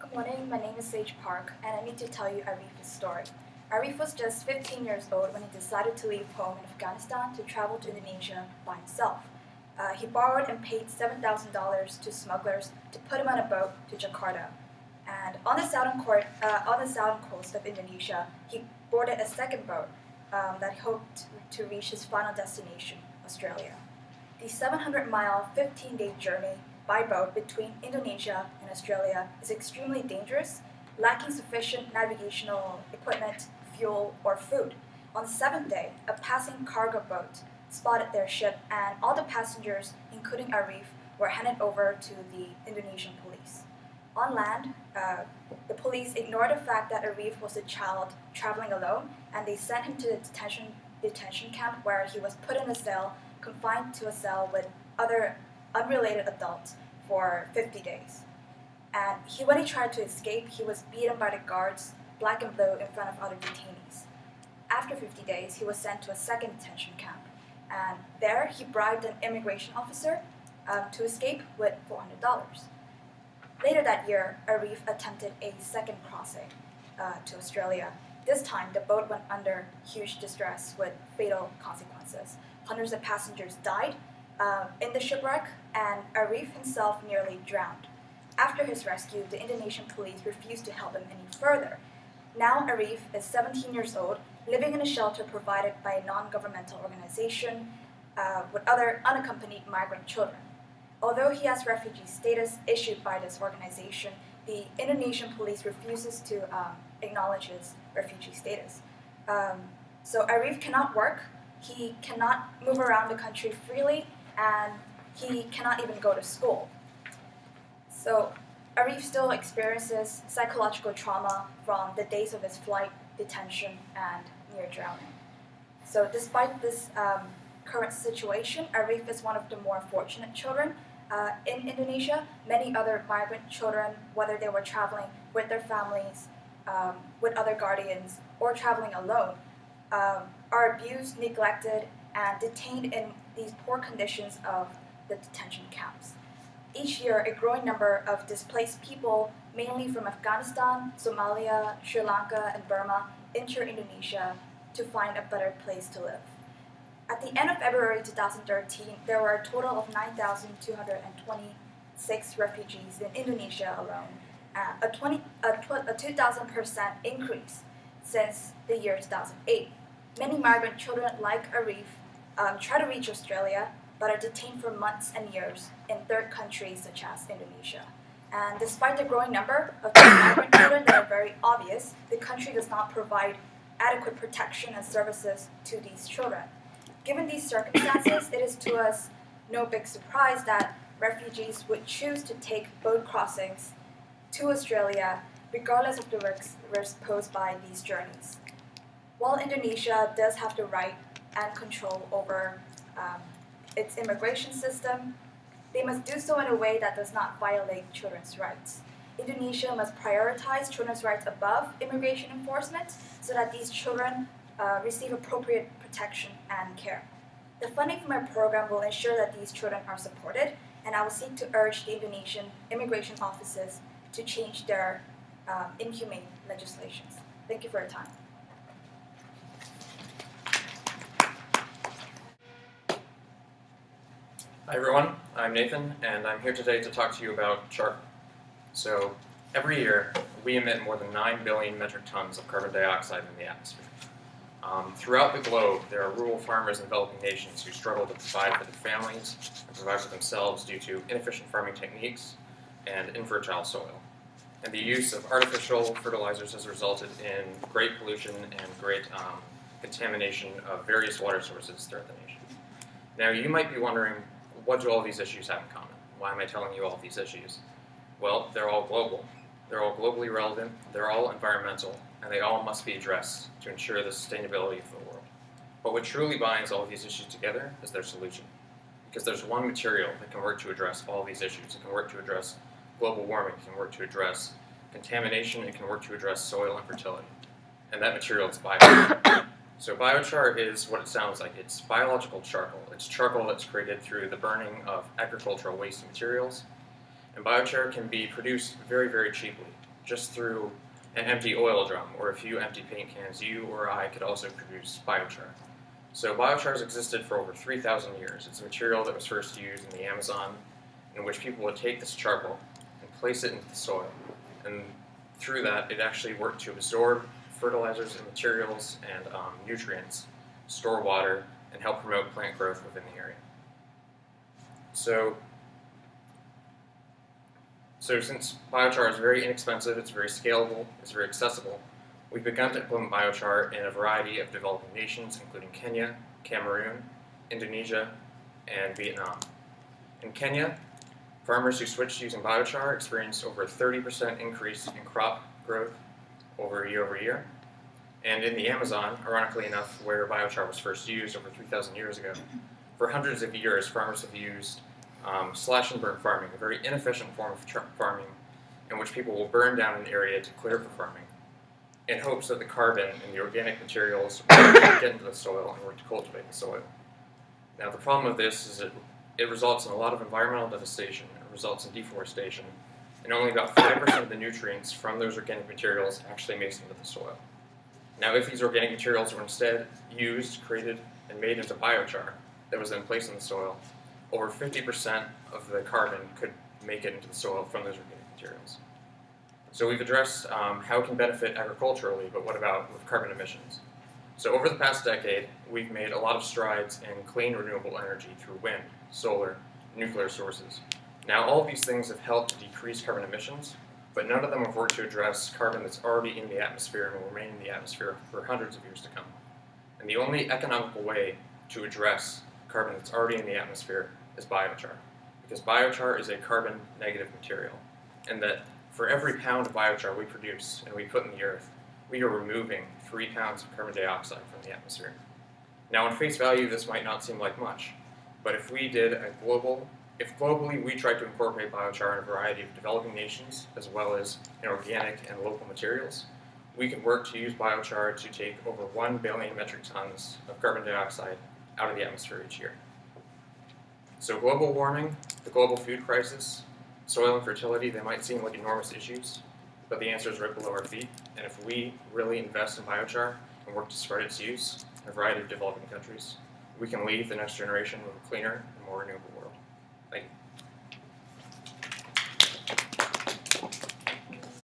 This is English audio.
Good morning, my name is Sage Park, and I need to tell you Arif's story. Arif was just 15 years old when he decided to leave home in Afghanistan to travel to Indonesia by himself. He borrowed and paid $7,000 to smugglers to put him on a boat to Jakarta. And on the southern coast of Indonesia, he boarded a second boat that he hoped to reach his final destination, Australia. The 700-mile, 15-day journey by boat between Indonesia and Australia is extremely dangerous, lacking sufficient navigational equipment, fuel, or food. On the seventh day, a passing cargo boat spotted their ship, and all the passengers, including Arif, were handed over to the Indonesian police. On land, the police ignored the fact that Arif was a child traveling alone, and they sent him to the detention camp where he was put in a cell, confined to a cell with other unrelated adults for 50 days. And when he tried to escape, he was beaten by the guards, black and blue, in front of other detainees. After 50 days, he was sent to a second detention camp, and there he bribed an immigration officer to escape with $400. Later that year, Arif attempted a second crossing to Australia. This time, the boat went under huge distress with fatal consequences. Hundreds of passengers died in the shipwreck, and Arif himself nearly drowned. After his rescue, the Indonesian police refused to help him any further. Now Arif is 17 years old, living in a shelter provided by a non-governmental organization with other unaccompanied migrant children. Although he has refugee status issued by this organization, the Indonesian police refuses to acknowledge his refugee status. So Arif cannot work, he cannot move around the country freely, and he cannot even go to school. So Arif still experiences psychological trauma from the days of his flight, detention, and near drowning. So despite this current situation, Arif is one of the more fortunate children in Indonesia. Many other migrant children, whether they were traveling with their families, with other guardians, or traveling alone, are abused, neglected, and detained in these poor conditions of the detention camps. Each year, a growing number of displaced people, mainly from Afghanistan, Somalia, Sri Lanka, and Burma, enter Indonesia to find a better place to live. At the end of February 2013, there were a total of 9,226 refugees in Indonesia alone, a 2,000% increase since the year 2008. Many migrant children like Arif try to reach Australia, but are detained for months and years in third countries such as Indonesia. And despite the growing number of migrant children that are very obvious, the country does not provide adequate protection and services to these children. Given these circumstances, it is to us no big surprise that refugees would choose to take boat crossings to Australia regardless of the risks posed by these journeys. While Indonesia does have the right and control over its immigration system, they must do so in a way that does not violate children's rights. Indonesia must prioritize children's rights above immigration enforcement so that these children receive appropriate protection and care. The funding from our program will ensure that these children are supported, and I will seek to urge the Indonesian immigration offices to change their inhumane legislations. Thank you for your time. Hi everyone, I'm Nathan, and I'm here today to talk to you about charcoal. So, every year, we emit more than 9 billion metric tons of carbon dioxide in the atmosphere. Throughout the globe, there are rural farmers in developing nations who struggle to provide for their families and provide for themselves due to inefficient farming techniques and infertile soil. And the use of artificial fertilizers has resulted in great pollution and great contamination of various water sources throughout the nation. Now, you might be wondering, what do all these issues have in common? Why am I telling you all these issues? Well, they're all global. They're all globally relevant, they're all environmental, and they all must be addressed to ensure the sustainability of the world. But what truly binds all of these issues together is their solution. Because there's one material that can work to address all these issues. It can work to address global warming, it can work to address contamination, it can work to address soil infertility. And that material is biochar. So biochar is what it sounds like. It's biological charcoal. It's charcoal that's created through the burning of agricultural waste materials. And biochar can be produced very, very cheaply. just through an empty oil drum or a few empty paint cans, you or I could also produce biochar. So biochar has existed for over 3,000 years. It's a material that was first used in the Amazon, in which people would take this charcoal and place it into the soil. And through that, it actually worked to absorb fertilizers and materials and nutrients, store water, and help promote plant growth within the area. So since biochar is very inexpensive, it's very scalable, it's very accessible, we've begun to implement biochar in a variety of developing nations, including Kenya, Cameroon, Indonesia, and Vietnam. In Kenya, farmers who switched to using biochar experienced over a 30% increase in crop growth over year. And in the Amazon, ironically enough, where biochar was first used over 3,000 years ago, for hundreds of years, farmers have used slash and burn farming, a very inefficient form of farming in which people will burn down an area to clear for farming in hopes that the carbon and the organic materials will get into the soil and work to cultivate the soil. Now, the problem with this is that it results in a lot of environmental devastation, it results in deforestation, and only about 5% of the nutrients from those organic materials actually makes it into the soil. Now, if these organic materials were instead used, created, and made into biochar that was then placed in the soil, over 50% of the carbon could make it into the soil from those organic materials. So we've addressed how it can benefit agriculturally, but what about with carbon emissions? So over the past decade, we've made a lot of strides in clean renewable energy through wind, solar, nuclear sources. Now, all of these things have helped to decrease carbon emissions, but none of them have worked to address carbon that's already in the atmosphere and will remain in the atmosphere for hundreds of years to come. And the only economical way to address carbon that's already in the atmosphere is biochar, because biochar is a carbon negative material, and that for every pound of biochar we produce and we put in the earth, we are removing 3 pounds of carbon dioxide from the atmosphere. Now, on face value, this might not seem like much, but if globally we tried to incorporate biochar in a variety of developing nations, as well as in organic and local materials, we could work to use biochar to take over 1 billion metric tons of carbon dioxide out of the atmosphere each year. So global warming, the global food crisis, soil infertility, they might seem like enormous issues, but the answer is right below our feet. And if we really invest in biochar and work to spread its use in a variety of developing countries, we can leave the next generation with a cleaner and more renewable world. Thank you.